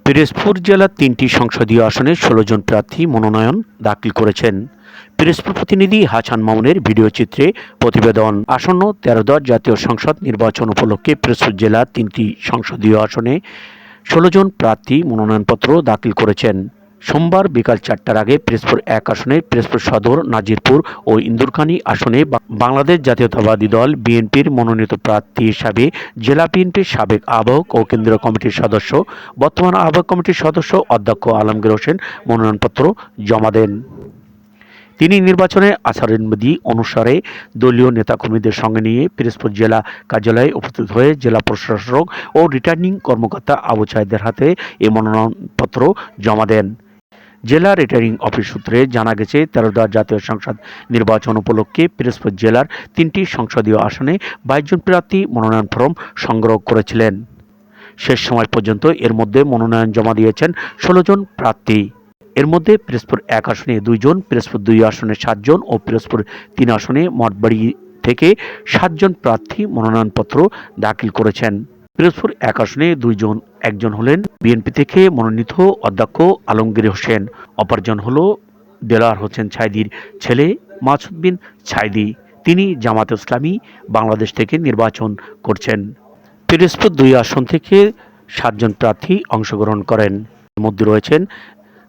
পিরোজপুর জেলার ৩টি সংসদীয় আসনে ১৬ জন প্রার্থী মনোনয়ন দাখিল করেছেন। পিরোজপুর প্রতিনিধি হাসান মামুনের ভিডিওচিত্রে প্রতিবেদন। আসন্ন ১৩ জাতীয় সংসদ নির্বাচন উপলক্ষে পিরোজপুর জেলার ৩টি সংসদীয় আসনে ১৬ জন প্রার্থী মনোনয়নপত্র দাখিল করেছেন। সোমবার বিকাল ৪টার আগে পিরোজপুর ১ আসনে, পিরোজপুর সদর, নাজিরপুর ও ইন্দুরকানী আসনে বাংলাদেশ জাতীয়তাবাদী দল বিএনপির মনোনীত প্রার্থী হিসাবে জেলা বিএনপির সাবেক আহ্বায়ক ও কেন্দ্রীয় কমিটির সদস্য, বর্তমান আহ্বায়ক কমিটির সদস্য অধ্যক্ষ আলমগীর হোসেন মনোনয়নপত্র জমা দেন। তিনি নির্বাচনের আচরণবিধি অনুসারে দলীয় নেতাকর্মীদের সঙ্গে নিয়ে পিরোজপুর জেলা কার্যালয়ে উপস্থিত হয়ে জেলা প্রশাসক ও রিটার্নিং কর্মকর্তা আবু সাঈদের হাতে এই মনোনয়নপত্র জমা দেন। জেলা রিটার্নিং অফিস সূত্রে জানা গেছে, ১৩ জাতীয় সংসদ নির্বাচন উপলক্ষে পিরোজপুর জেলার ৩টি সংসদীয় আসনে ২২ জন প্রার্থী মনোনয়ন ফরম সংগ্রহ করেছিলেন। শেষ সময় পর্যন্ত এর মধ্যে মনোনয়ন জমা দিয়েছেন ১৬ জন প্রার্থী। এর মধ্যে পিরোজপুর ১ আসনে ২ জন, পিরোজপুর ২ আসনে ৭ জন ও পিরোজপুর ৩ আসনে মঠবাড়ি থেকে ৭ জন প্রার্থী মনোনয়নপত্র দাখিল করেছেন। পিরোজপুর ১ আসনে ২ জন, একজন হলেন বিএনপি থেকে মনোনীত অধ্যক্ষ আলমগীর হোসেন, অপরজন হল দেলোয়ার হোসেন ছাইদির ছেলে মাসুদ বিন ছাইদি। তিনি জামায়াতে ইসলামী বাংলাদেশ থেকে নির্বাচন করছেন। পিরোজপুর ২ আসন থেকে ৭ জন প্রার্থী অংশগ্রহণ করেন। এর মধ্যে রয়েছেন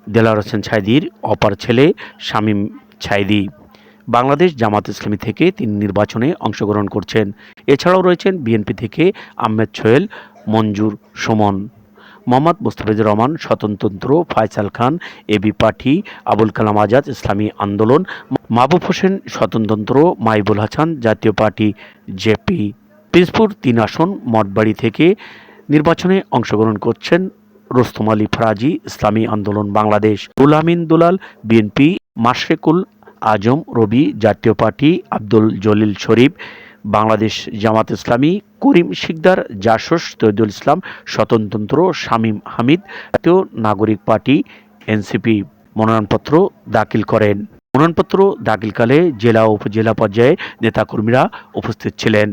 দেলোয়ার হোসেন ছাইদির অপর ছেলে শামীম ছাইদি। বাংলাদেশ জামায়াতে ইসলামী থেকে তিনি নির্বাচনে অংশগ্রহণ করছেন। এছাড়াও রয়েছেন বিএনপি থেকে আহমেদ সোহেল, মঞ্জুর সুমন, মোহাম্মদ মুস্তাফিজুর রহমান স্বতন্ত্র, ফয়সাল খান এবি পার্টি, আবুল কালাম আজাদ ইসলামী আন্দোলন, মাহবুব হোসেন স্বতন্ত্র, মাইবুল হাসান জাতীয় পার্টি জেপি। পিরোজপুর ৩ আসন মঠবাড়ি থেকে নির্বাচনে অংশগ্রহণ করছেন রুস্তম আলী ফরাজি ইসলামী আন্দোলন বাংলাদেশ, রুহুল আমিন দুলাল বিএনপি, মাশরেকুল আজম রবি জাতীয় পার্টি, আব্দুল জলিল শরীফ বাংলাদেশ জামায়াতে ইসলামী, করিম শিকদার জাসস তৌহিদুল ইসলাম স্বতন্ত্র, শামীম হামিদ জাতীয় নাগরিক পার্টি এনসিপি মনোনয়নপত্র দাখিল করেন। মনোনয়নপত্র দাখিলকালে জেলা ও উপজেলা পর্যায়ে নেতাকর্মীরা উপস্থিত ছিলেন।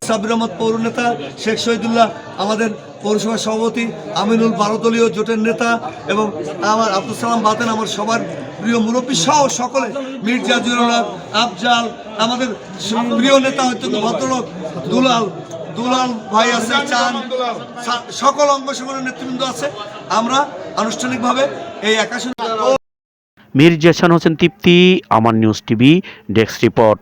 সাব্বির আহমদ পৌর নেতা, শেখ শহীদুল্লাহ আমাদের পৌরসভা সভাপতি, আমিনুল ১২ দলীয় জোটের নেতা এবং আমার আব্দুল সালাম বাতেন আমার সবার প্রিয় মুরব্বী সহ সকলে, মির্জা জুরুল্লাহ, আফজাল আমাদের প্রিয় নেতা অত্যন্ত ভদ্রলোক দুলাল ভাই আছে, চান, সকল অঙ্গ সংগঠনের নেতৃবৃন্দ আছে। আমরা আনুষ্ঠানিকভাবে এই ১ আসনে। মীর জেসান হোসেন তৃপ্তি, আমার নিউজ টিভি, ডেস্ক রিপোর্ট।